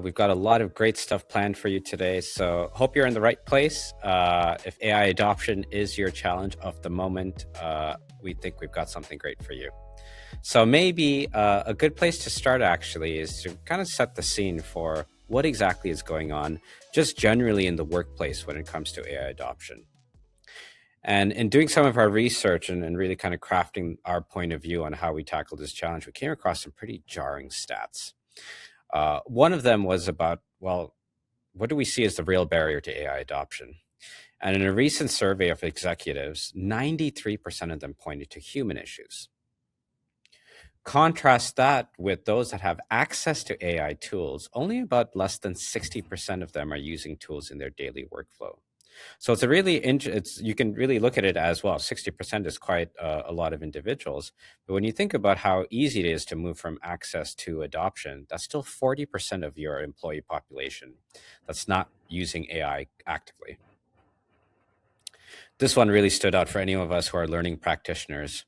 We've got a lot of great stuff planned for you today. So hope you're in the right place. If AI adoption is your challenge of the moment, we think we've got something great for you. So maybe a good place to start actually is to kind of set the scene for what exactly is going on just generally in the workplace when it comes to AI adoption. And in doing some of our research and really kind of crafting our point of view on how we tackle this challenge, we came across some pretty jarring stats. One of them was about, well, what do we see as the real barrier to AI adoption? And in a recent survey of executives, 93% of them pointed to human issues. Contrast that with those that have access to AI tools, only about less than 60% of them are using tools in their daily workflow. So it's a really, you can really look at it as, well, 60% is quite a lot of individuals. But when you think about how easy it is to move from access to adoption, that's still 40% of your employee population that's not using AI actively. This one really stood out for any of us who are learning practitioners.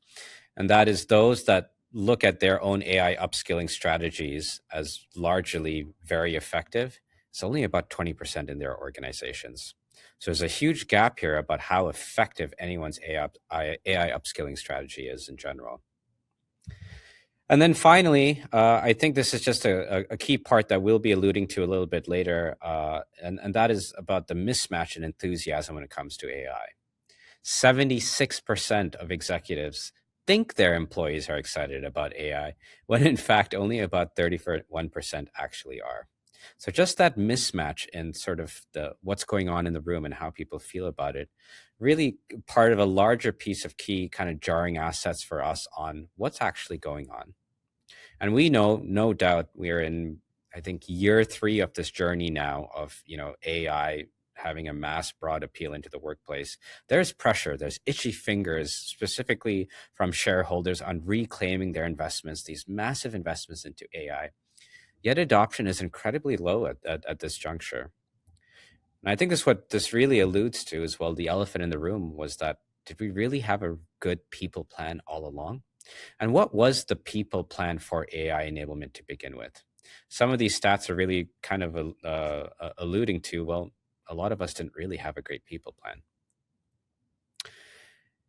And that is those that look at their own AI upskilling strategies as largely very effective. It's only about 20% in their organizations. So there's a huge gap here about how effective anyone's AI upskilling strategy is in general. And then finally, I think this is just a key part that we'll be alluding to a little bit later, and that is about the mismatch in enthusiasm when it comes to AI. 76% of executives think their employees are excited about AI, when in fact only about 31% actually are. So just that mismatch in sort of what's going on in the room and how people feel about it, really part of a larger piece of key kind of jarring assets for us on what's actually going on. And we know, no doubt, we're in, I think, year 3 of this journey now of, AI having a mass broad appeal into the workplace. There's pressure, there's itchy fingers, specifically from shareholders on reclaiming their investments, these massive investments into AI. Yet adoption is incredibly low at this juncture. And I think what this really alludes to is, well, the elephant in the room was that, did we really have a good people plan all along? And what was the people plan for AI enablement to begin with? Some of these stats are really kind of alluding to, well, a lot of us didn't really have a great people plan.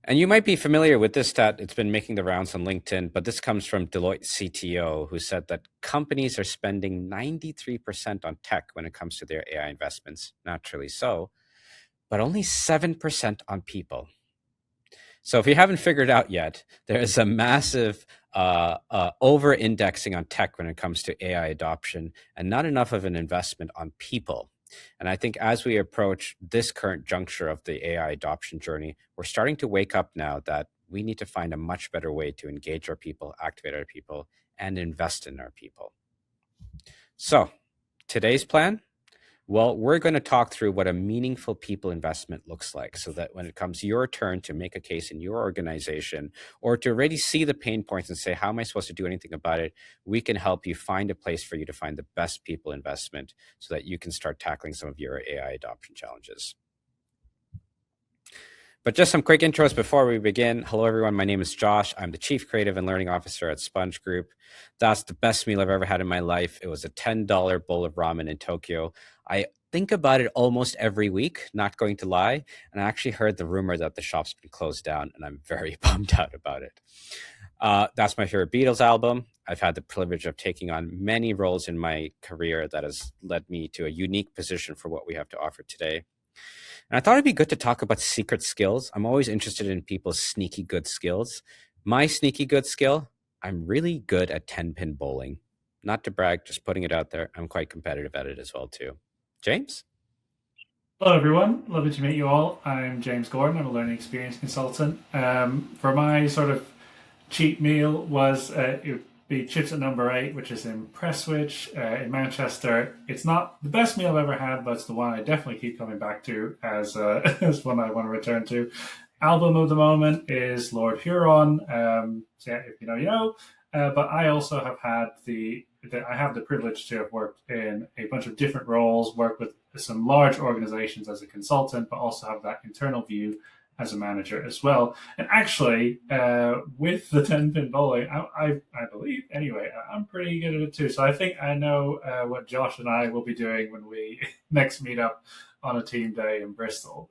And you might be familiar with this stat. It's been making the rounds on LinkedIn, but this comes from Deloitte CTO, who said that companies are spending 93% on tech when it comes to their AI investments, naturally so, but only 7% on people. So if you haven't figured out yet, there is a massive over-indexing on tech when it comes to AI adoption and not enough of an investment on people. And I think as we approach this current juncture of the AI adoption journey, we're starting to wake up now that we need to find a much better way to engage our people, activate our people, and invest in our people. So today's plan, well, we're going to talk through what a meaningful people investment looks like, so that when it comes your turn to make a case in your organization or to already see the pain points and say, how am I supposed to do anything about it? We can help you find a place for you to find the best people investment so that you can start tackling some of your AI adoption challenges. But just some quick intros before we begin. Hello, everyone. My name is Josh. I'm the Chief Creative and Learning Officer at Sponge Group. That's the best meal I've ever had in my life. It was a $10 bowl of ramen in Tokyo. I think about it almost every week, not going to lie. And I actually heard the rumor that the shop's been closed down, and I'm very bummed out about it. That's my favorite Beatles album. I've had the privilege of taking on many roles in my career that has led me to a unique position for what we have to offer today. And I thought it'd be good to talk about secret skills. I'm always interested in people's sneaky good skills. My sneaky good skill, I'm really good at 10-pin bowling. Not to brag, just putting it out there. I'm quite competitive at it as well, too. James? Hello, everyone. Lovely to meet you all. I'm James Gordon. I'm a learning experience consultant. For my sort of cheat meal was it would be chips at number 8, which is in Prestwich in Manchester. It's not the best meal I've ever had, but it's the one I definitely keep coming back to as as one I want to return to. Album of the moment is Lord Huron. So yeah, if you know, you know. But I also have had I have the privilege to have worked in a bunch of different roles, worked with some large organizations as a consultant, but also have that internal view as a manager as well. And actually, with the 10-pin bowling, I believe, anyway, I'm pretty good at it too. So I think I know what Josh and I will be doing when we next meet up on a team day in Bristol.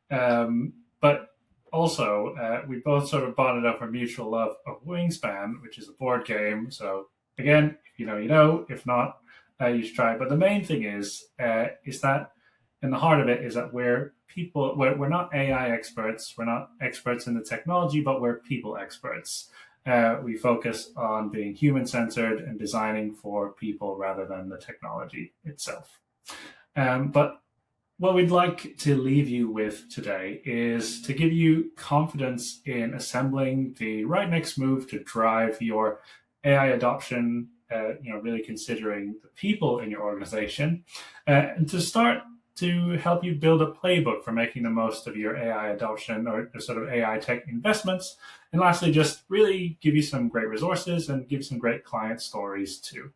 But also, we both sort of bonded up our mutual love of Wingspan, which is a board game. So again, if you know, you know. If not, you should try it. But the main thing is that in the heart of it is that we're people. We're not AI experts. We're not experts in the technology, but we're people experts. We focus on being human centered and designing for people rather than the technology itself. But what we'd like to leave you with today is to give you confidence in assembling the right next move to drive your AI adoption. Really considering the people in your organization, and to start to help you build a playbook for making the most of your AI adoption or sort of AI tech investments. And lastly, just really give you some great resources and give some great client stories too.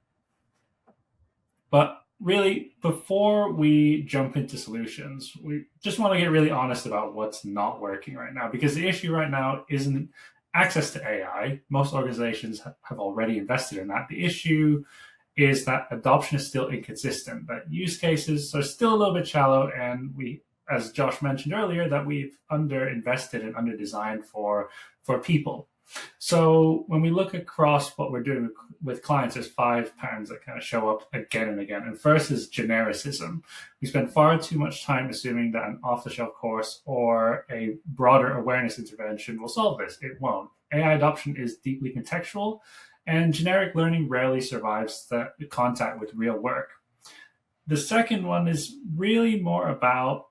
But really, before we jump into solutions, we just want to get really honest about what's not working right now, because the issue right now isn't access to AI. Most organizations have already invested in that. The issue is that adoption is still inconsistent, that use cases are still a little bit shallow, and we, as Josh mentioned earlier, that we've underinvested and underdesigned for people. So when we look across what we're doing with clients, there's five patterns that kind of show up again and again. And first is genericism. We spend far too much time assuming that an off-the-shelf course or a broader awareness intervention will solve this. It won't. AI adoption is deeply contextual, and generic learning rarely survives the contact with real work. The second one is really more about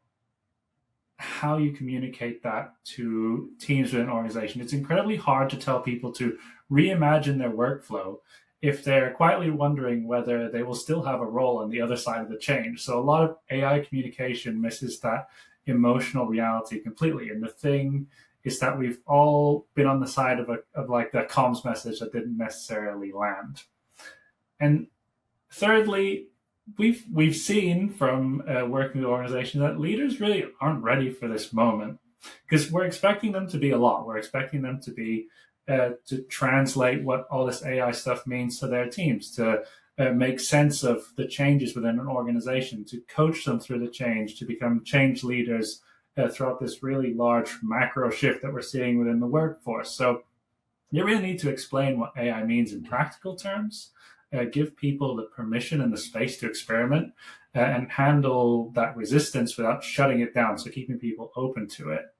how you communicate that to teams within an organization. It's incredibly hard to tell people to reimagine their workflow if they're quietly wondering whether they will still have a role on the other side of the change. So a lot of AI communication misses that emotional reality completely. And the thing is that we've all been on the side of like that comms message that didn't necessarily land. And thirdly, we've seen from working with organizations that leaders really aren't ready for this moment, because we're expecting them to be a lot. We're expecting them to be to translate what all this AI stuff means to their teams, to make sense of the changes within an organization, to coach them through the change, to become change leaders throughout this really large macro shift that we're seeing within the workforce. So you really need to explain what AI means in practical terms, give people the permission and the space to experiment, and handle that resistance without shutting it down. So keeping people open to it.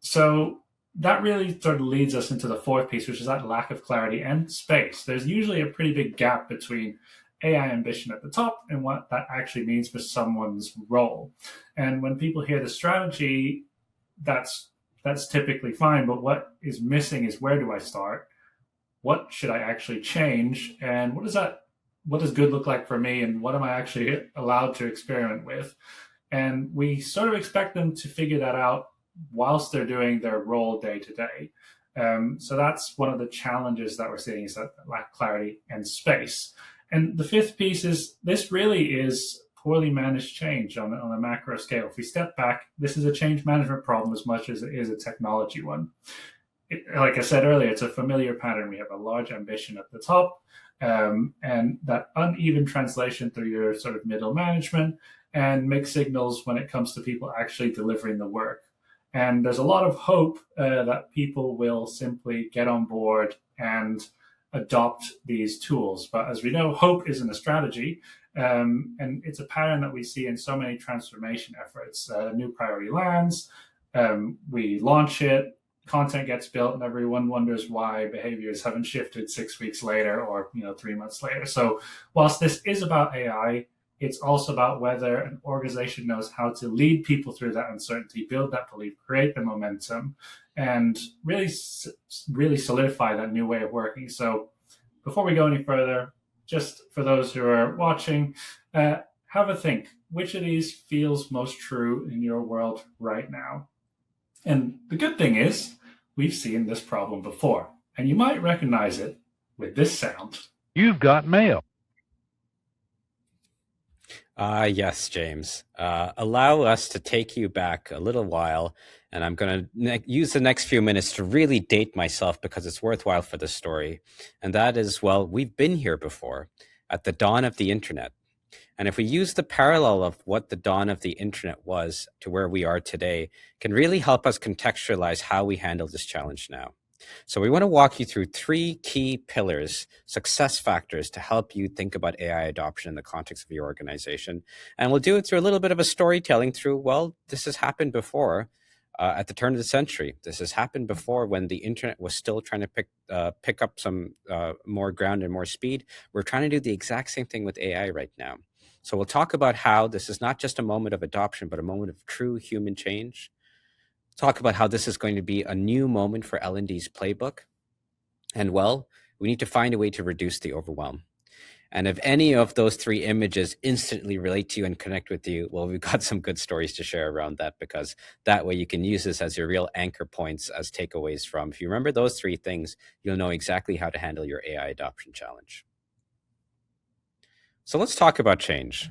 So that really sort of leads us into the fourth piece, which is that lack of clarity and space. There's usually a pretty big gap between AI ambition at the top and what that actually means for someone's role. And when people hear the strategy, that's typically fine. But what is missing is, where do I start? What should I actually change? And what does good look like for me? And what am I actually allowed to experiment with? And we sort of expect them to figure that out whilst they're doing their role day to day. So that's one of the challenges that we're seeing, is that lack of clarity and space. And the fifth piece is, this really is poorly managed change on a macro scale. If we step back, this is a change management problem as much as it is a technology one. Like I said earlier, it's a familiar pattern. We have a large ambition at the top, and that uneven translation through your sort of middle management, and mixed signals when it comes to people actually delivering the work. And there's a lot of hope that people will simply get on board and adopt these tools. But as we know, hope isn't a strategy. And it's a pattern that we see in so many transformation efforts. New priority lands, we launch it, content gets built, and everyone wonders why behaviors haven't shifted 6 weeks later, or 3 months later. So whilst this is about AI, it's also about whether an organization knows how to lead people through that uncertainty, build that belief, create the momentum, and really solidify that new way of working. So before we go any further, just for those who are watching, have a think. Which of these feels most true in your world right now? And the good thing is, we've seen this problem before, and you might recognize it with this sound. You've got mail. Yes, James. Allow us to take you back a little while And I'm going to use the next few minutes to really date myself because it's worthwhile for the story. And that is, well, we've been here before at the dawn of the internet. And if we use the parallel of what the dawn of the internet was to where we are today, can really help us contextualize how we handle this challenge now. So we want to walk you through three key pillars, success factors to help you think about AI adoption in the context of your organization. And we'll do it through a little bit of a storytelling through, well, this has happened before. At the turn of the century, this has happened before when the internet was still trying to pick up some more ground and more speed. We're trying to do the exact same thing with AI right now. So we'll talk about how this is not just a moment of adoption, but a moment of true human change. Talk about how this is going to be a new moment for L&D's playbook. And well, we need to find a way to reduce the overwhelm. And if any of those three images instantly relate to you and connect with you, well, we've got some good stories to share around that, because that way you can use this as your real anchor points as takeaways from. If you remember those three things, you'll know exactly how to handle your AI adoption challenge. So let's talk about change.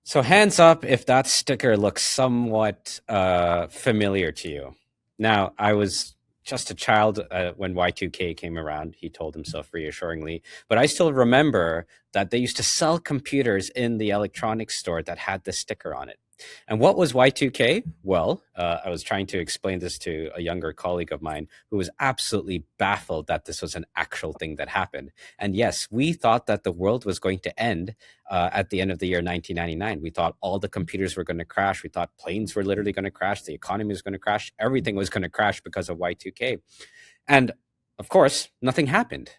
So hands up if that sticker looks somewhat familiar to you. Now, I was just a child when Y2K came around, he told himself reassuringly, but I still remember that they used to sell computers in the electronics store that had this sticker on it. And what was Y2K? Well, I was trying to explain this to a younger colleague of mine who was absolutely baffled that this was an actual thing that happened. And yes, we thought that the world was going to end at the end of the year 1999. We thought all the computers were going to crash. We thought planes were literally going to crash. The economy was going to crash. Everything was going to crash because of Y2K. And of course, nothing happened.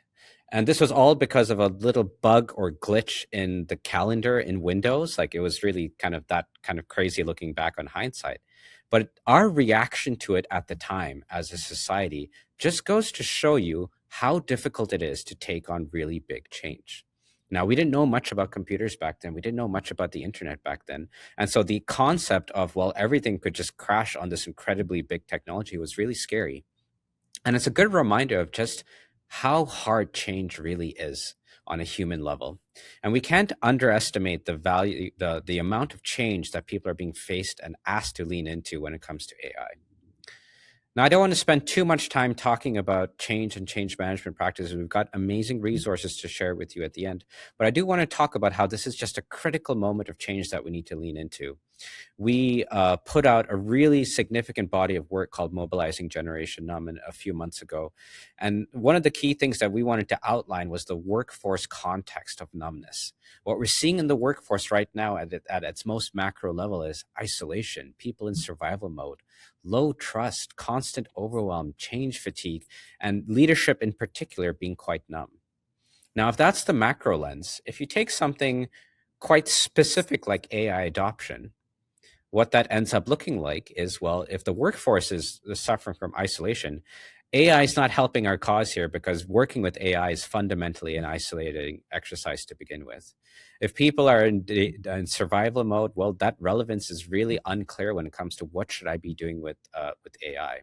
And this was all because of a little bug or glitch in the calendar in Windows. Like, it was really kind of that kind of crazy looking back on hindsight. But our reaction to it at the time as a society just goes to show you how difficult it is to take on really big change. Now, we didn't know much about computers back then. We didn't know much about the internet back then. And so the concept of, well, everything could just crash on this incredibly big technology was really scary. And it's a good reminder of just how hard change really is on a human level. And we can't underestimate the value, the amount of change that people are being faced and asked to lean into when it comes to AI. Now, I don't want to spend too much time talking about change and change management practices. We've got amazing resources to share with you at the end. But I do want to talk about how this is just a critical moment of change that we need to lean into. We put out a really significant body of work called Mobilizing Generation Numb a few months ago. And one of the key things that we wanted to outline was the workforce context of numbness. What we're seeing in the workforce right now at its most macro level is isolation, people in survival mode, low trust, constant overwhelm, change fatigue, and leadership in particular being quite numb. Now, if that's the macro lens, if you take something quite specific like AI adoption, what that ends up looking like is, well, if the workforce is suffering from isolation, AI is not helping our cause here, because working with AI is fundamentally an isolating exercise to begin with. If people are in survival mode, well, that relevance is really unclear when it comes to what should I be doing with AI.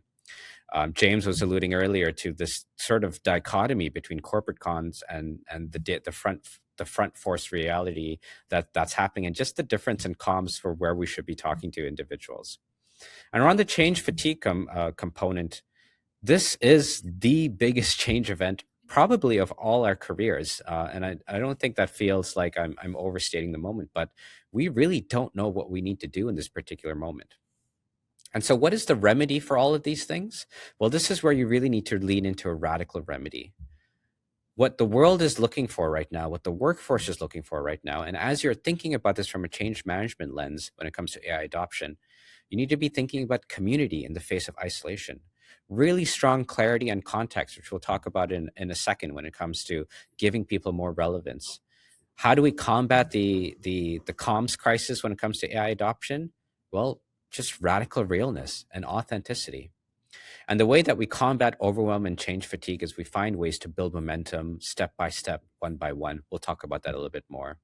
James was alluding earlier to this sort of dichotomy between corporate cons and the front force reality that's happening, and just the difference in comms for where we should be talking to individuals. And around the change fatigue component, this is the biggest change event probably of all our careers. And I don't think that feels like I'm overstating the moment, but we really don't know what we need to do in this particular moment. And so what is the remedy for all of these things? Well, this is where you really need to lean into a radical remedy. What the world is looking for right now, what the workforce is looking for right now, and as you're thinking about this from a change management lens when it comes to AI adoption, you need to be thinking about community in the face of isolation. Really strong clarity and context, which we'll talk about in a second when it comes to giving people more relevance. How do we combat the comms crisis when it comes to AI adoption? Well, just radical realness and authenticity. And the way that we combat overwhelm and change fatigue is we find ways to build momentum step by step, one by one. We'll talk about that a little bit more.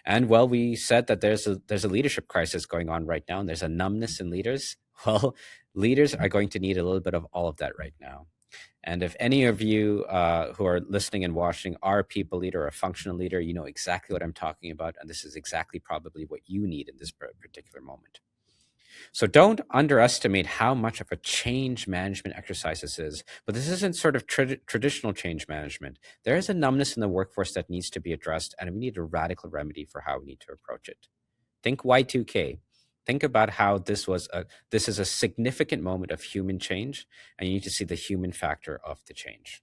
And well, we said that there's a leadership crisis going on right now, and there's a numbness in leaders. Well, leaders are going to need a little bit of all of that right now. And if any of you who are listening and watching are a people leader or a functional leader, you know exactly what I'm talking about. And this is exactly probably what you need in this particular moment. So don't underestimate how much of a change management exercise this is. But this isn't sort of traditional change management. There is a numbness in the workforce that needs to be addressed, and we need a radical remedy for how we need to approach it. Think Y2K. Think about how this is a significant moment of human change, and you need to see the human factor of the change.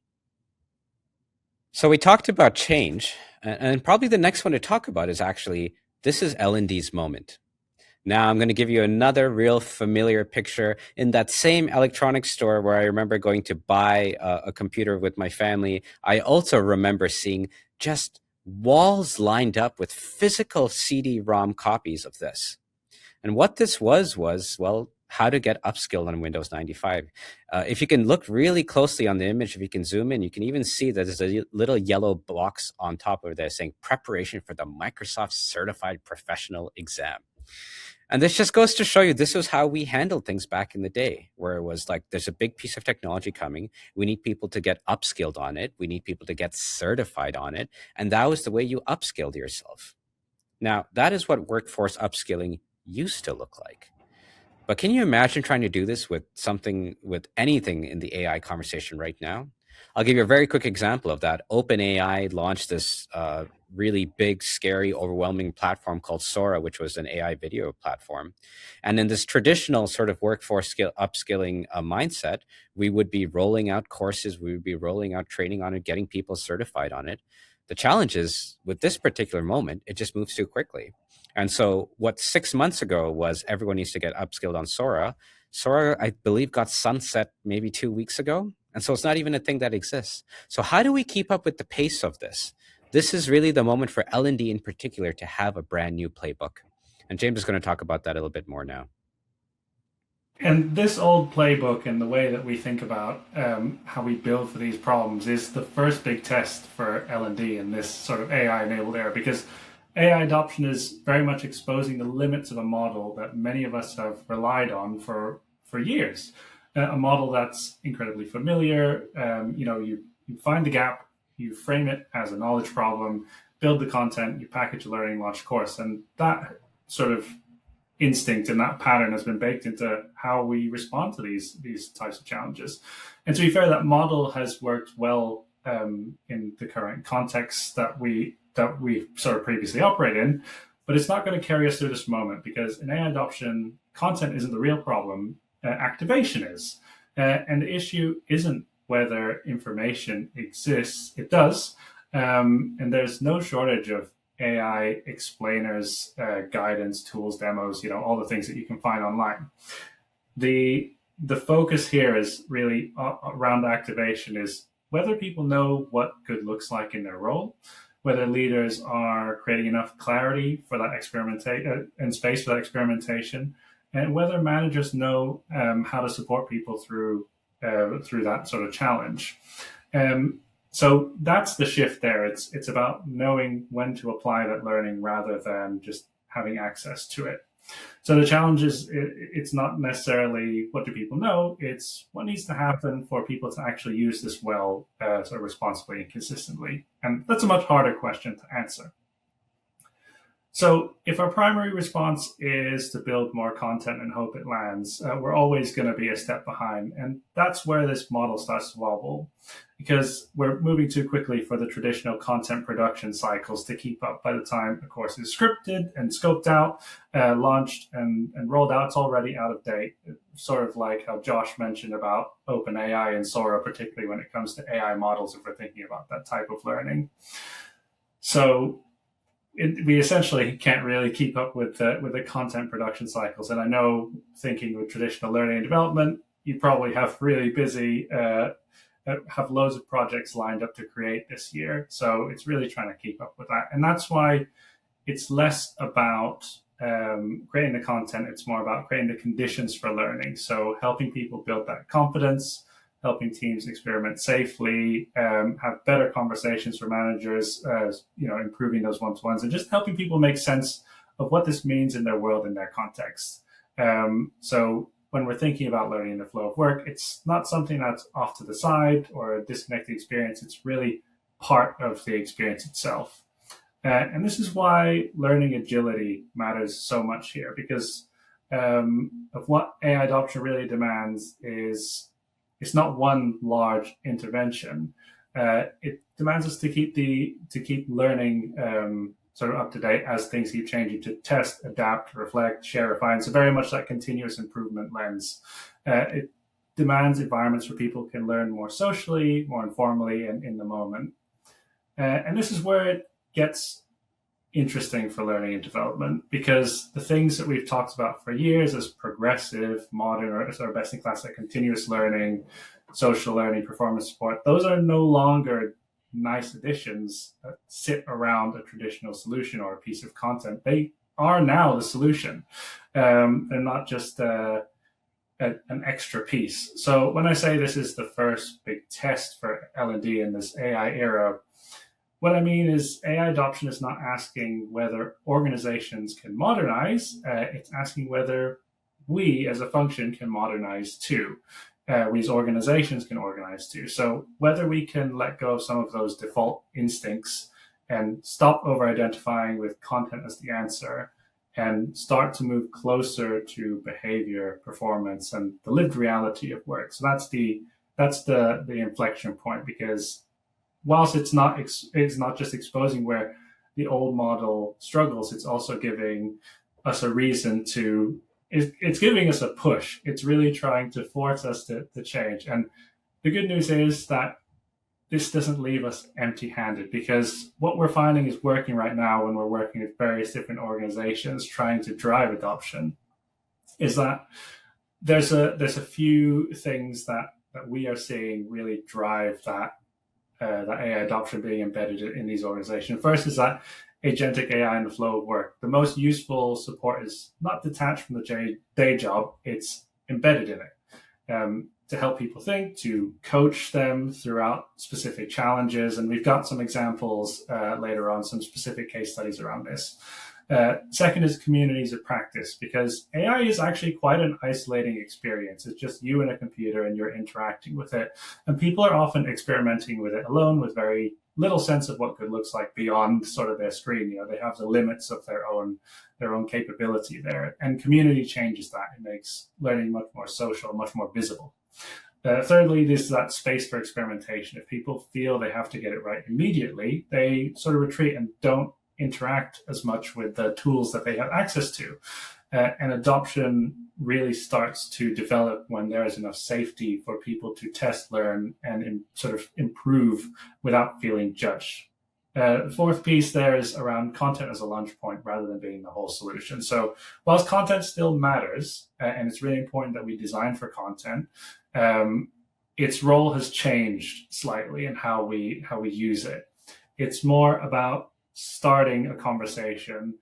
So we talked about change, and probably the next one to talk about is actually this is L&D's moment. Now I'm going to give you another real familiar picture. In that same electronics store where I remember going to buy a computer with my family, I also remember seeing just walls lined up with physical CD-ROM copies of this. And what this was, well, how to get upskilled on Windows 95. If you can look really closely on the image, if you can zoom in, you can even see that there's a little yellow box on top of there saying preparation for the Microsoft Certified Professional Exam. And this just goes to show you this was how we handled things back in the day, where it was like, there's a big piece of technology coming. We need people to get upskilled on it. We need people to get certified on it. And that was the way you upskilled yourself. Now, that is what workforce upskilling used to look like. But can you imagine trying to do this with anything in the AI conversation right now? I'll give you a very quick example of that. OpenAI launched this really big, scary, overwhelming platform called Sora, which was an AI video platform. And in this traditional sort of workforce upskilling mindset, we would be rolling out courses, we would be rolling out training on it, getting people certified on it. The challenge is with this particular moment, it just moves too quickly. And so what 6 months ago was everyone needs to get upskilled on Sora. Sora, I believe, got sunset maybe 2 weeks ago. And so it's not even a thing that exists. So how do we keep up with the pace of this? This is really the moment for L&D in particular to have a brand new playbook. And James is going to talk about that a little bit more now. And this old playbook and the way that we think about how we build for these problems is the first big test for L&D in this sort of AI-enabled era, because AI adoption is very much exposing the limits of a model that many of us have relied on for years. A model that's incredibly familiar. You find the gap, you frame it as a knowledge problem, build the content, you package a learning, launch course, and that sort of instinct and that pattern has been baked into how we respond to these types of challenges. And to be fair, that model has worked well in the current context that we sort of previously operate in, but it's not going to carry us through this moment, because in AI adoption, content isn't the real problem, activation is. And the issue isn't whether information exists, it does. And there's no shortage of AI explainers, guidance, tools, demos, all the things that you can find online. The focus here is really around activation, is whether people know what good looks like in their role, whether leaders are creating enough clarity for that experimentation and space for that experimentation, and whether managers know how to support people through that sort of challenge. So that's the shift there. It's about knowing when to apply that learning rather than just having access to it. So the challenge is it's not necessarily what do people know, it's what needs to happen for people to actually use this well, sort of responsibly and consistently. And that's a much harder question to answer. So if our primary response is to build more content and hope it lands, we're always going to be a step behind. And that's where this model starts to wobble, because we're moving too quickly for the traditional content production cycles to keep up. By the time a course is scripted and scoped out, launched and rolled out, it's already out of date. Sort of like how Josh mentioned about OpenAI and Sora, particularly when it comes to AI models, if we're thinking about that type of learning. So we essentially can't really keep up with the content production cycles. And I know, thinking with traditional learning and development, you probably have really busy, have loads of projects lined up to create this year. So it's really trying to keep up with that. And that's why it's less about creating the content. It's more about creating the conditions for learning. So helping people build that confidence, helping teams experiment safely, have better conversations for managers, improving those one-to-ones, and just helping people make sense of what this means in their world, in their context. So when we're thinking about learning in the flow of work, it's not something that's off to the side or a disconnected experience. It's really part of the experience itself. And this is why learning agility matters so much here, because of what AI adoption really demands is it's not one large intervention. It demands us to keep learning sort of up to date as things keep changing, to test, adapt, reflect, share, refine. So very much that continuous improvement lens. It demands environments where people can learn more socially, more informally, and in the moment. And this is where it gets interesting for learning and development, because the things that we've talked about for years as progressive, modern, or sort of best in class, like continuous learning, social learning, performance support, those are no longer nice additions that sit around a traditional solution or a piece of content. They are now the solution. They're not just an extra piece. So when I say this is the first big test for L&D in this AI era, what I mean is AI adoption is not asking whether organizations can modernize. It's asking whether we as a function can modernize too. We as organizations can organize too. So whether we can let go of some of those default instincts and stop over-identifying with content as the answer and start to move closer to behavior, performance, and the lived reality of work. So that's the inflection point, because whilst it's not just exposing where the old model struggles, it's also giving us a reason to. It's giving us a push. It's really trying to force us to change. And the good news is that this doesn't leave us empty-handed, because what we're finding is working right now when we're working with various different organizations trying to drive adoption is that there's a few things that we are seeing really drive that AI adoption being embedded in these organizations. First is that agentic AI in the flow of work. The most useful support is not detached from the day job, it's embedded in it to help people think, to coach them throughout specific challenges. And we've got some examples later on, some specific case studies around this. Second is communities of practice, because AI is actually quite an isolating experience. It's just you and a computer and you're interacting with it. And people are often experimenting with it alone with very little sense of what good looks like beyond sort of their screen. You know, they have the limits of their own capability there. And community changes that. It makes learning much more social, much more visible. Thirdly, there's that space for experimentation. If people feel they have to get it right immediately, they sort of retreat and don't interact as much with the tools that they have access to. And adoption really starts to develop when there is enough safety for people to test, learn, and sort of improve without feeling judged. The fourth piece there is around content as a launch point rather than being the whole solution. So whilst content still matters, and it's really important that we design for content, its role has changed slightly in how we use it. It's more about starting a conversation,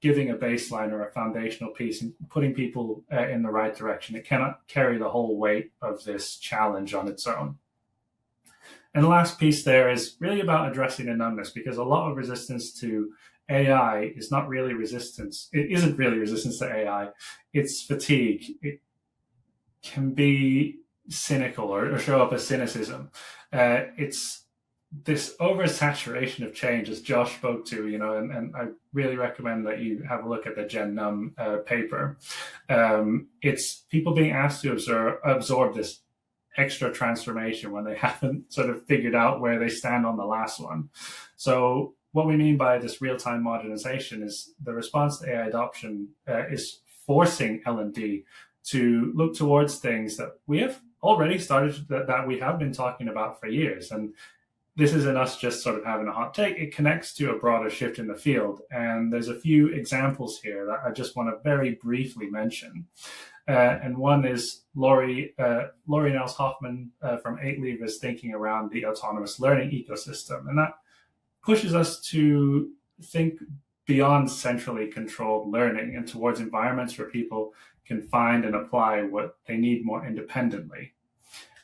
giving a baseline or a foundational piece, and putting people in the right direction. It cannot carry the whole weight of this challenge on its own. And the last piece there is really about addressing the numbness, because a lot of resistance to AI is not really resistance. It isn't really resistance to AI. It's fatigue. It can be cynical or show up as cynicism. It's this oversaturation of change, as Josh spoke to, you know, and I really recommend that you have a look at the Gen Num paper. It's people being asked to absorb this extra transformation when they haven't sort of figured out where they stand on the last one. So what we mean by this real-time modernization is the response to AI adoption is forcing L&D to look towards things that we have already started, that we have been talking about for years. And this isn't us just sort of having a hot take. It connects to a broader shift in the field. And there's a few examples here that I just want to very briefly mention. And one is Laurie Nels-Hoffman from 8Leave is thinking around the autonomous learning ecosystem. And that pushes us to think beyond centrally controlled learning and towards environments where people can find and apply what they need more independently.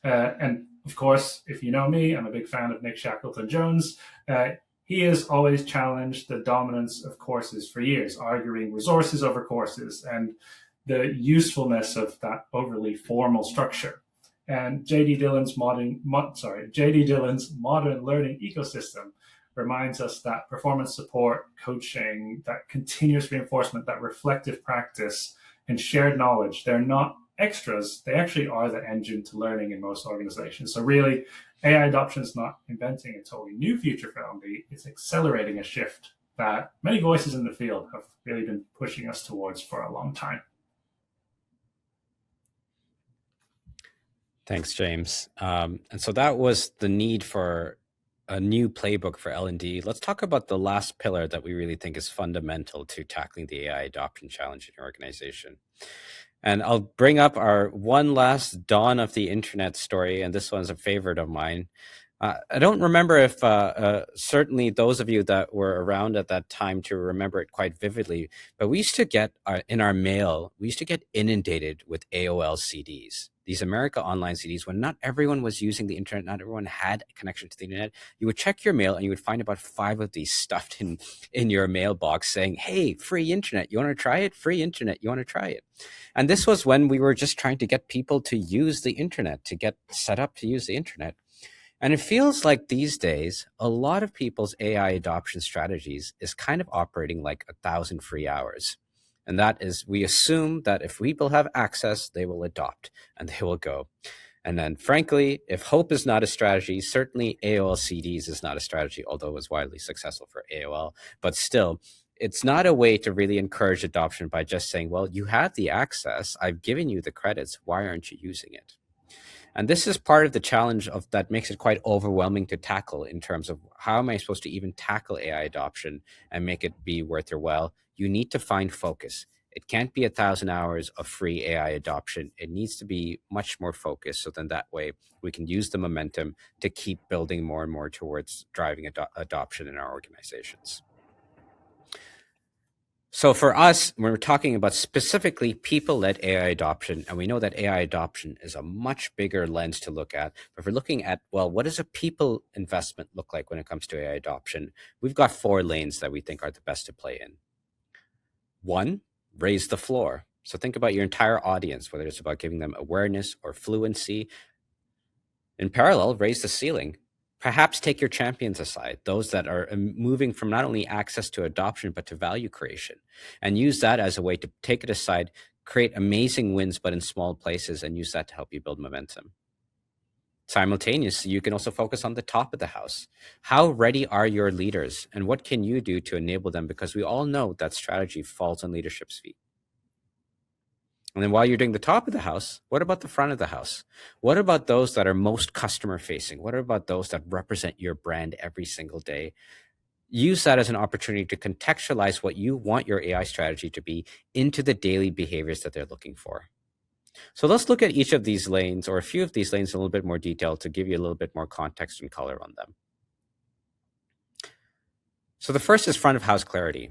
And of course, if you know me, I'm a big fan of Nick Shackleton-Jones. He has always challenged the dominance of courses for years, arguing resources over courses and the usefulness of that overly formal structure. And J.D. Dillon's modern learning ecosystem reminds us that performance support, coaching, that continuous reinforcement, that reflective practice and shared knowledge. They're not extras, they actually are the engine to learning in most organizations. So, really, AI adoption is not inventing a totally new future for L&D, it's accelerating a shift that many voices in the field have really been pushing us towards for a long time. Thanks, James. And so that was the need for a new playbook for L&D. Let's talk about the last pillar that we really think is fundamental to tackling the AI adoption challenge in your organization. And I'll bring up our one last dawn of the internet story, and this one's a favorite of mine. I don't remember if certainly those of you that were around at that time to remember it quite vividly, but we used to get in our mail, we used to get inundated with AOL CDs, these America Online CDs. When not everyone was using the internet, not everyone had a connection to the internet, you would check your mail and you would find about 5 of these stuffed in your mailbox saying, hey, free internet, you want to try it? Free internet, you want to try it? And this was when we were just trying to get people to use the internet, to get set up to use the internet. And it feels like these days, a lot of people's AI adoption strategies is kind of operating like 1,000 free hours. And that is, we assume that if people have access, they will adopt and they will go. And then, frankly, if hope is not a strategy, certainly AOL CDs is not a strategy, although it was widely successful for AOL. But still, it's not a way to really encourage adoption by just saying, well, you have the access, I've given you the credits, why aren't you using it? And this is part of the challenge of that makes it quite overwhelming to tackle in terms of how am I supposed to even tackle AI adoption and make it be worth your while? You need to find focus. It can't be 1,000 hours of free AI adoption. It needs to be much more focused. So then that way we can use the momentum to keep building more and more towards driving adoption in our organizations. So for us, when we're talking about specifically people-led AI adoption, and we know that AI adoption is a much bigger lens to look at, but if we're looking at, well, what does a people investment look like when it comes to AI adoption? We've got 4 lanes that we think are the best to play in. 1, raise the floor. So think about your entire audience, whether it's about giving them awareness or fluency. In parallel, raise the ceiling. Perhaps take your champions aside, those that are moving from not only access to adoption, but to value creation, and use that as a way to take it aside, create amazing wins, but in small places, and use that to help you build momentum. Simultaneously, you can also focus on the top of the house. How ready are your leaders, and what can you do to enable them? Because we all know that strategy falls on leadership's feet. And then while you're doing the top of the house, what about the front of the house? What about those that are most customer facing? What about those that represent your brand every single day? Use that as an opportunity to contextualize what you want your AI strategy to be into the daily behaviors that they're looking for. So let's look at each of these lanes, or a few of these lanes, in a little bit more detail to give you a little bit more context and color on them. So the first is front of house clarity.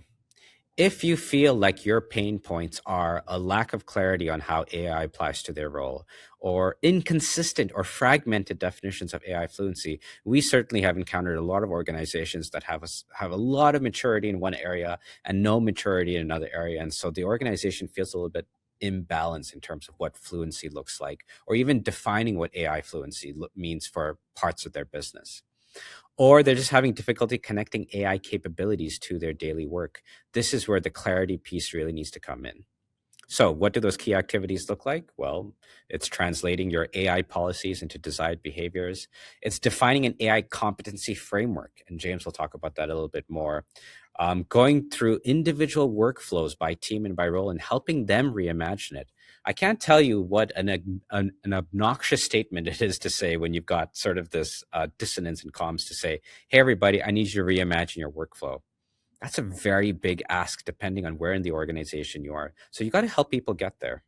If you feel like your pain points are a lack of clarity on how AI applies to their role, or inconsistent or fragmented definitions of AI fluency, we certainly have encountered a lot of organizations that have a lot of maturity in one area and no maturity in another area. And so the organization feels a little bit imbalanced in terms of what fluency looks like, or even defining what AI fluency means for parts of their business. Or they're just having difficulty connecting AI capabilities to their daily work. This is where the clarity piece really needs to come in. So what do those key activities look like? Well, it's translating your AI policies into desired behaviors. It's defining an AI competency framework, and James will talk about that a little bit more. Going through individual workflows by team and by role and helping them reimagine it. I can't tell you what an obnoxious statement it is to say when you've got sort of this dissonance in comms to say, hey, everybody, I need you to reimagine your workflow. That's a very big ask depending on where in the organization you are. So you got to help people get there.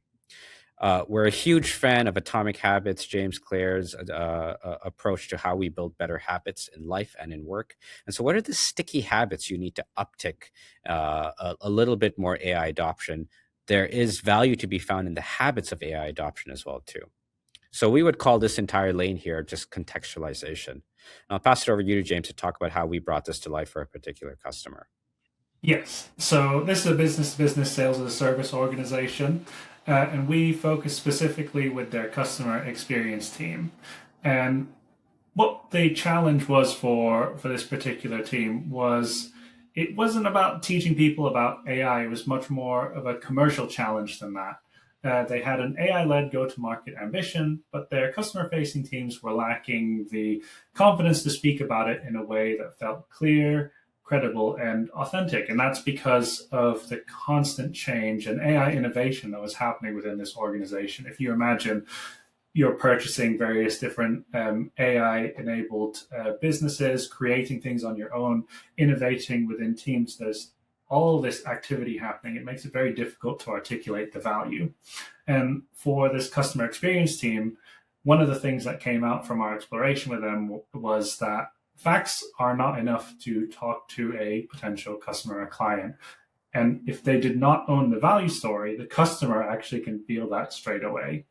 We're a huge fan of Atomic Habits, James Clear's approach to how we build better habits in life and in work. And so what are the sticky habits you need to uptick a little bit more AI adoption? There is value to be found in the habits of AI adoption as well, too. So we would call this entire lane here just contextualization. I'll pass it over to you, James, to talk about how we brought this to life for a particular customer. Yes. So this is a business-to-business sales as a service organization, and we focus specifically with their customer experience team. And what the challenge was for this particular team was it wasn't about teaching people about AI. It was much more of a commercial challenge than that. They had an AI-led go-to-market ambition, but their customer-facing teams were lacking the confidence to speak about it in a way that felt clear, credible, and authentic. And that's because of the constant change and AI innovation that was happening within this organization. If you imagine you're purchasing various different AI enabled businesses, creating things on your own, innovating within teams. There's all this activity happening. It makes it very difficult to articulate the value. And for this customer experience team, one of the things that came out from our exploration with them was that facts are not enough to talk to a potential customer or client. And if they did not own the value story, the customer actually can feel that straight away.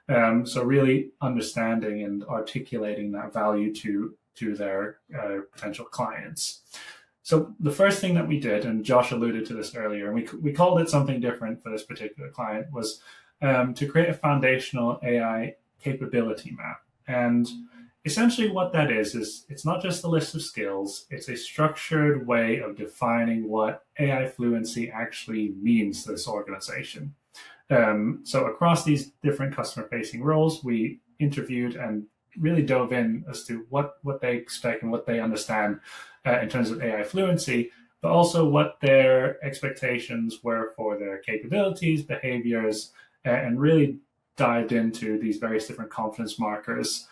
So really understanding and articulating that value to their potential clients. So the first thing that we did, and Josh alluded to this earlier, and we called it something different for this particular client, was to create a foundational AI capability map. And essentially what that is it's not just a list of skills, it's a structured way of defining what AI fluency actually means to this organization. So across these different customer facing roles, we interviewed and really dove in as to what they expect and what they understand in terms of AI fluency, but also what their expectations were for their capabilities, behaviors, and really dived into these various different confidence markers,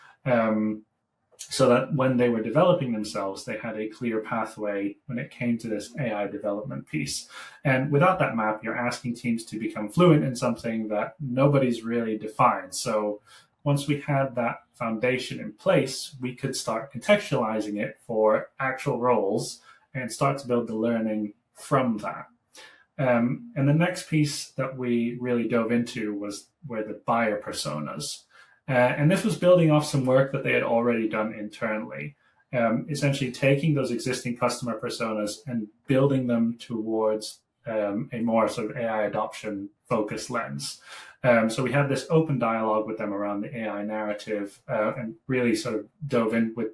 so that when they were developing themselves, they had a clear pathway when it came to this AI development piece. And without that map, you're asking teams to become fluent in something that nobody's really defined. So once we had that foundation in place, we could start contextualizing it for actual roles and start to build the learning from that. And the next piece that we really dove into were the buyer personas. And this was building off some work that they had already done internally, essentially taking those existing customer personas and building them towards a more sort of AI adoption focused lens. So we had this open dialogue with them around the AI narrative, and really sort of dove in with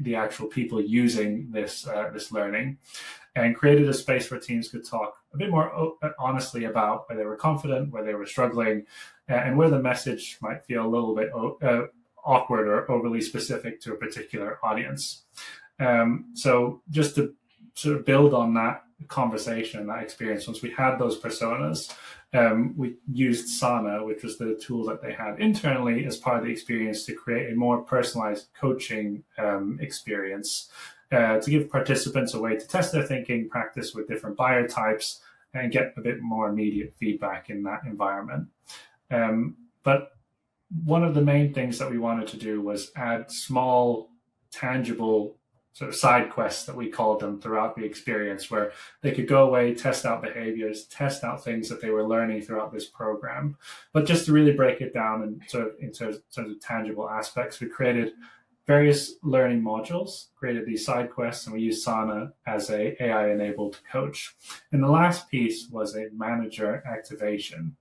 the actual people using this learning, and created a space where teams could talk a bit more honestly about where they were confident, where they were struggling, and where the message might feel a little bit awkward or overly specific to a particular audience. So just to sort of build on that conversation, that experience, once we had those personas, we used Sana, which was the tool that they had internally as part of the experience, to create a more personalized coaching experience, to give participants a way to test their thinking, practice with different buyer types, and get a bit more immediate feedback in that environment. But one of the main things that we wanted to do was add small, tangible sort of side quests that we called them throughout the experience, where they could go away, test out behaviors, test out things that they were learning throughout this program. But just to really break it down in terms of tangible aspects, we created various learning modules, created these side quests, and we used Sana as a AI-enabled coach. And the last piece was a manager activation.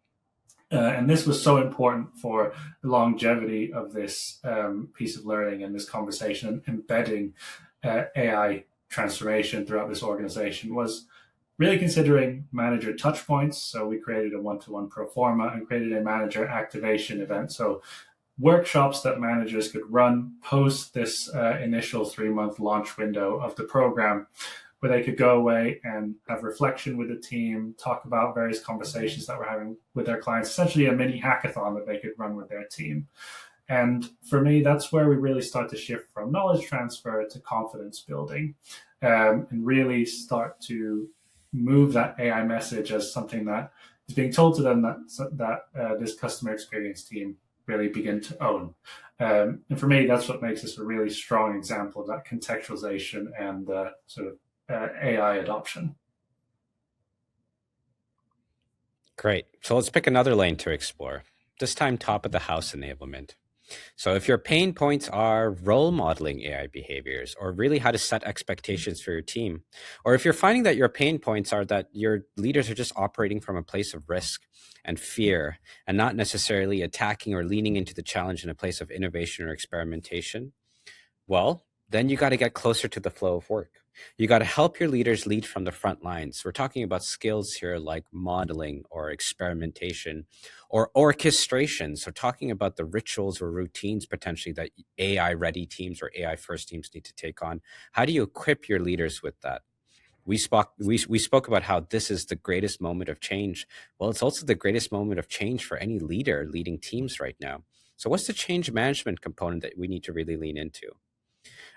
And this was so important for the longevity of this piece of learning and this conversation, embedding AI transformation throughout this organization, was really considering manager touch points. So we created a one-to-one pro forma and created a manager activation event. So workshops that managers could run post this initial 3-month launch window of the program, where they could go away and have reflection with the team, talk about various conversations that we're having with their clients, essentially a mini hackathon that they could run with their team. And for me, that's where we really start to shift from knowledge transfer to confidence building, and really start to move that AI message as something that is being told to them that this customer experience team really begin to own. And for me, that's what makes this a really strong example of that contextualization and sort of AI adoption. Great. So let's pick another lane to explore, this time top of the house enablement. So if your pain points are role modeling AI behaviors, or really how to set expectations for your team, or if you're finding that your pain points are that your leaders are just operating from a place of risk and fear and not necessarily attacking or leaning into the challenge in a place of innovation or experimentation, well, then you got to get closer to the flow of work. You got to help your leaders lead from the front lines. We're talking about skills here like modeling or experimentation or orchestration. So, talking about the rituals or routines potentially that AI ready teams or AI first teams need to take on. How do you equip your leaders with that? We spoke about how this is the greatest moment of change. Well, it's also the greatest moment of change for any leader leading teams right now. So, what's the change management component that we need to really lean into?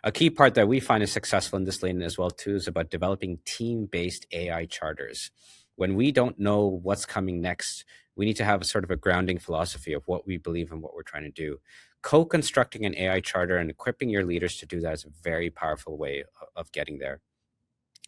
A key part that we find is successful in this lane as well too is about developing team-based AI charters. When we don't know what's coming next, we need to have a sort of a grounding philosophy of what we believe and what we're trying to do. Co-constructing an AI charter and equipping your leaders to do that is a very powerful way of getting there.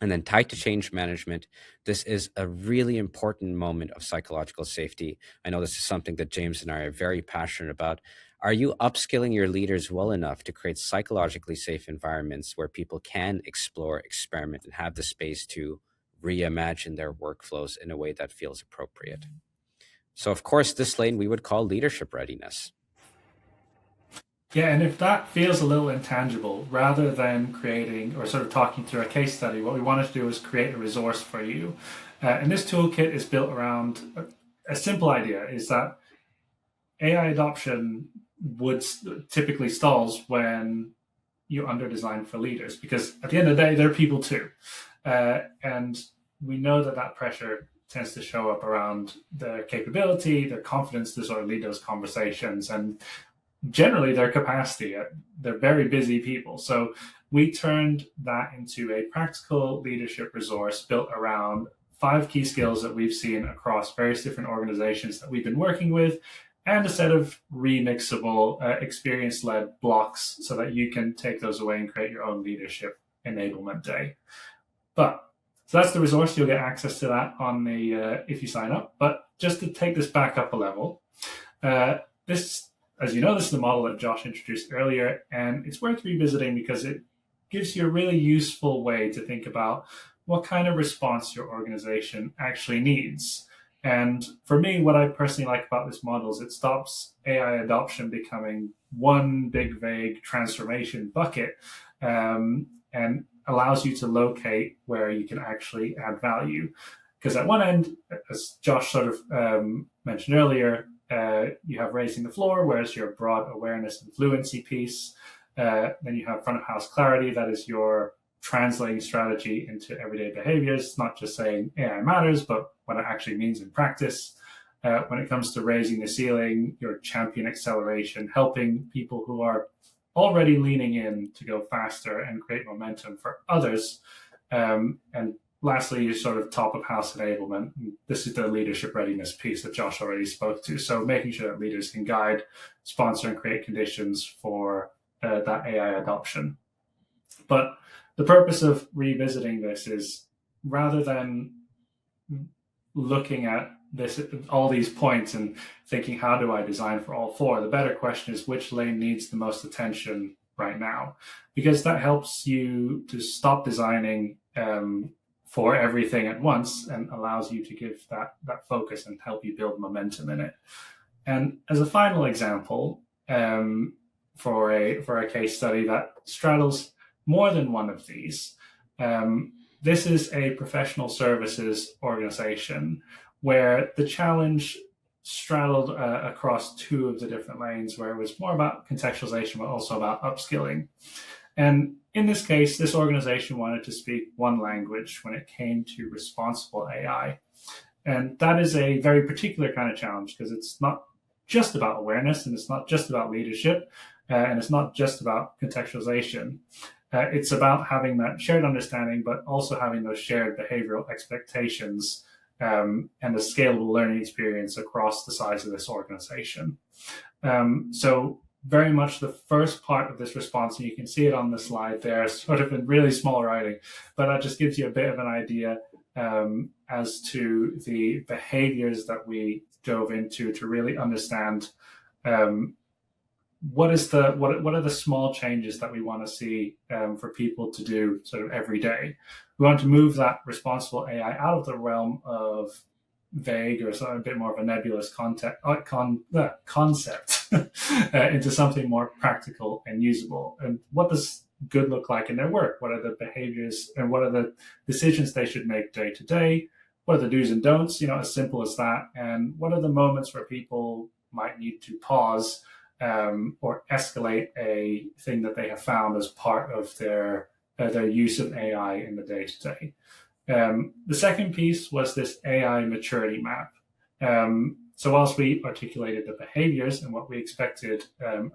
And then tied to change management, this is a really important moment of psychological safety. I know this is something that James and I are very passionate about. Are you upskilling your leaders well enough to create psychologically safe environments where people can explore, experiment, and have the space to reimagine their workflows in a way that feels appropriate? So, of course, this lane we would call leadership readiness. Yeah, and if that feels a little intangible, rather than creating or sort of talking through a case study, what we wanted to do is create a resource for you. And this toolkit is built around a simple idea is that AI adoption would typically stalls when you under design for leaders, because at the end of the day, they're people too. And we know that that pressure tends to show up around their capability, their confidence to sort of lead those conversations, and generally their capacity. They're very busy people. So we turned that into a practical leadership resource built around 5 key skills that we've seen across various different organizations that we've been working with, and a set of remixable experience-led blocks so that you can take those away and create your own leadership enablement day. But so that's the resource. You'll get access to that on the if you sign up. But just to take this back up a level, this, as you know, this is the model that Josh introduced earlier, and it's worth revisiting because it gives you a really useful way to think about what kind of response your organization actually needs. And for me, what I personally like about this model is it stops AI adoption becoming one big, vague transformation bucket, and allows you to locate where you can actually add value. Because at one end, as Josh sort of mentioned earlier, you have raising the floor, whereas your broad awareness and fluency piece. Then you have front of house clarity, that is your translating strategy into everyday behaviors, not just saying AI matters, but what it actually means in practice. When it comes to raising the ceiling, your champion acceleration, helping people who are already leaning in to go faster and create momentum for others. And lastly, your sort of top of house enablement. This is the leadership readiness piece that Josh already spoke to. So making sure that leaders can guide, sponsor, and create conditions for that AI adoption. But the purpose of revisiting this is, rather than looking at this, all these points and thinking, how do I design for all 4? The better question is, which lane needs the most attention right now? Because that helps you to stop designing for everything at once and allows you to give that focus and help you build momentum in it. And as a final example, for a case study that straddles more than one of these, this is a professional services organization where the challenge straddled across 2 of the different lanes, where it was more about contextualization, but also about upskilling. And in this case, this organization wanted to speak one language when it came to responsible AI. And that is a very particular kind of challenge, because it's not just about awareness, and it's not just about leadership, and it's not just about contextualization. It's about having that shared understanding, but also having those shared behavioral expectations, and a scalable learning experience across the size of this organization. So very much the first part of this response, and you can see it on the slide there, sort of in really small writing, but that just gives you a bit of an idea as to the behaviors that we dove into to really understand what are the small changes that we want to see for people to do sort of every day. We want to move that responsible AI out of the realm of vague or sort of a bit more of a nebulous concept into something more practical and usable. And what does good look like in their work? What are the behaviors and what are the decisions they should make day to day? What are the do's and don'ts? As simple as that. And what are the moments where people might need to pause or escalate a thing that they have found as part of their use of AI in the day to day. The second piece was this AI maturity map. So whilst we articulated the behaviors and what we expected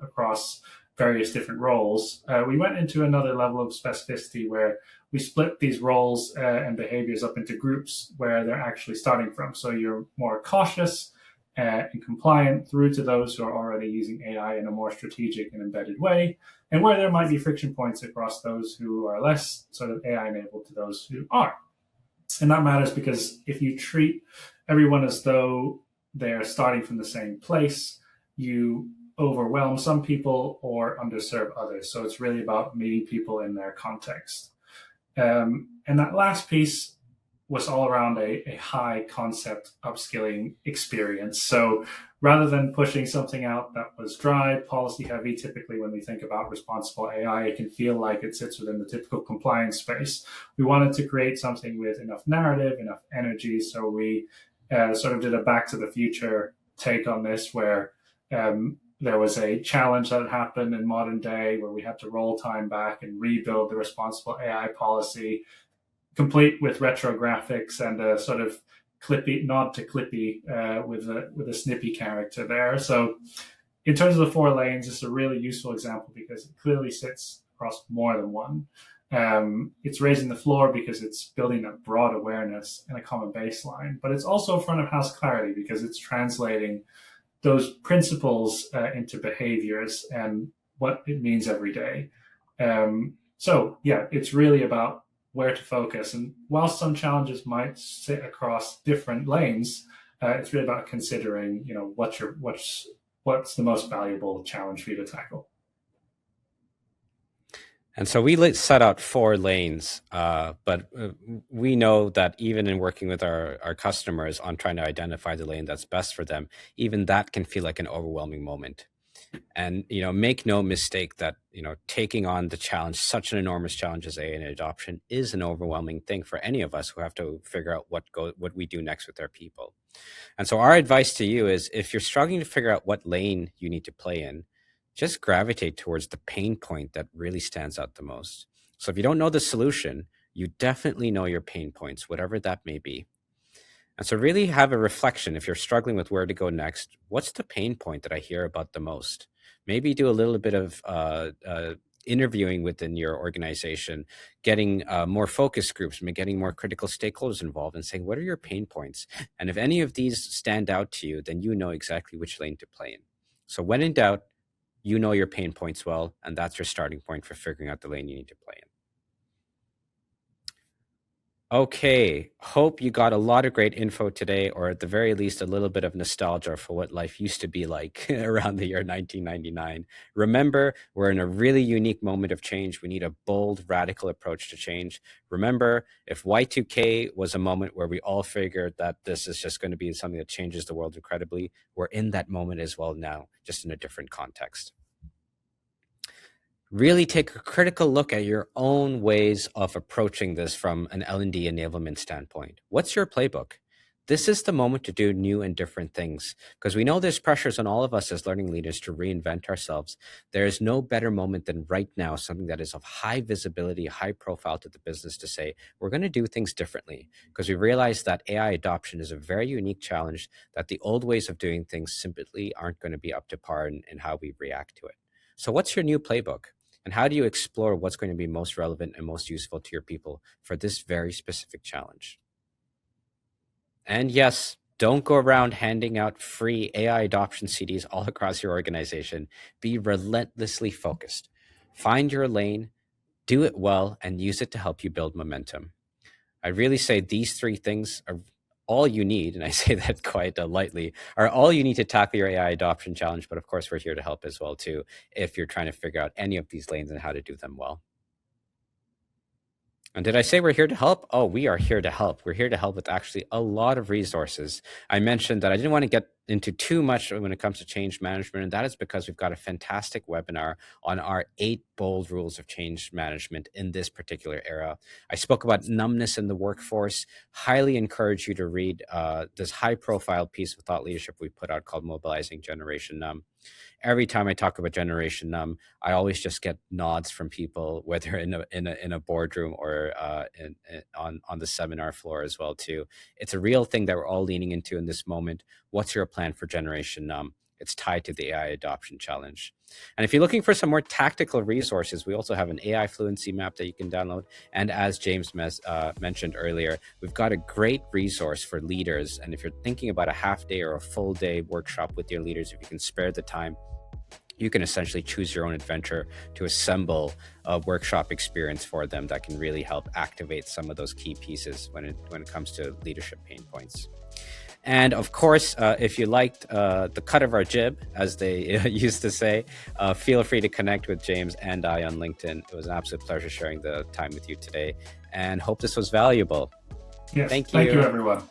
across various different roles, we went into another level of specificity where we split these roles and behaviors up into groups where they're actually starting from. So you're more cautious and compliant through to those who are already using AI in a more strategic and embedded way, and where there might be friction points across those who are less sort of AI enabled to those who are. And that matters because if you treat everyone as though they're starting from the same place, you overwhelm some people or underserve others. So it's really about meeting people in their context. And that last piece was all around a high concept upskilling experience. So rather than pushing something out that was dry, policy heavy, typically when we think about responsible AI, it can feel like it sits within the typical compliance space. We wanted to create something with enough narrative, enough energy. So we sort of did a back to the future take on this where there was a challenge that happened in modern day where we had to roll time back and rebuild the responsible AI policy, complete with retro graphics and a sort of Clippy nod to Clippy with a snippy character there. So in terms of the 4 lanes, it's a really useful example because it clearly sits across more than one. It's raising the floor because it's building a broad awareness and a common baseline, but it's also front of house clarity because it's translating those principles into behaviors and what it means every day. So yeah, it's really about where to focus. And while some challenges might sit across different lanes, it's really about considering, what's the most valuable challenge for you to tackle. And so we set out 4 lanes, but we know that even in working with our customers on trying to identify the lane that's best for them, even that can feel like an overwhelming moment. And make no mistake that taking on the challenge, such an enormous challenge as AI and adoption, is an overwhelming thing for any of us who have to figure out what we do next with our people. And so our advice to you is, if you're struggling to figure out what lane you need to play in, just gravitate towards the pain point that really stands out the most. So if you don't know the solution, you definitely know your pain points, whatever that may be. And so really have a reflection. If you're struggling with where to go next, what's the pain point that I hear about the most? Maybe do a little bit of interviewing within your organization, getting more focus groups, getting more critical stakeholders involved and saying, what are your pain points? And if any of these stand out to you, then you know exactly which lane to play in. So when in doubt, you know your pain points well, and that's your starting point for figuring out the lane you need to play in. Okay, hope you got a lot of great info today, or at the very least, a little bit of nostalgia for what life used to be like around the year 1999. Remember, we're in a really unique moment of change. We need a bold, radical approach to change. Remember, if Y2K was a moment where we all figured that this is just going to be something that changes the world incredibly, we're in that moment as well now, just in a different context. Really take a critical look at your own ways of approaching this from an L&D enablement standpoint. What's your playbook? This is the moment to do new and different things, because we know there's pressures on all of us as learning leaders to reinvent ourselves. There is no better moment than right now, something that is of high visibility, high profile to the business, to say, we're going to do things differently, because we realize that AI adoption is a very unique challenge, that the old ways of doing things simply aren't going to be up to par in how we react to it. So what's your new playbook? And how do you explore what's going to be most relevant and most useful to your people for this very specific challenge? And yes, don't go around handing out free AI adoption CDs all across your organization. Be relentlessly focused. Find your lane, do it well, and use it to help you build momentum. I really say these 3 things are all you need, and I say that quite lightly, are all you need to tackle your AI adoption challenge. But of course, we're here to help as well, too, if you're trying to figure out any of these lanes and how to do them well. And did I say we're here to help? Oh, we are here to help. We're here to help with actually a lot of resources. I mentioned that I didn't want to get into too much when it comes to change management, and that is because we've got a fantastic webinar on our 8 bold rules of change management in this particular era. I spoke about numbness in the workforce. Highly encourage you to read this high-profile piece of thought leadership we put out called Mobilizing Generation Numb. Every time I talk about Generation Numb, I always just get nods from people, whether in a boardroom or on the seminar floor as well too. It's a real thing that we're all leaning into in this moment. What's your plan for Generation Numb? It's tied to the AI adoption challenge. And if you're looking for some more tactical resources, we also have an AI fluency map that you can download. And as James mentioned earlier, we've got a great resource for leaders. And if you're thinking about a half day or a full day workshop with your leaders, if you can spare the time, you can essentially choose your own adventure to assemble a workshop experience for them that can really help activate some of those key pieces when it comes to leadership pain points. And of course, if you liked the cut of our jib, as they used to say, feel free to connect with James and I on LinkedIn. It was an absolute pleasure sharing the time with you today, and hope this was valuable. Yes, Thank thank you, you. everyone.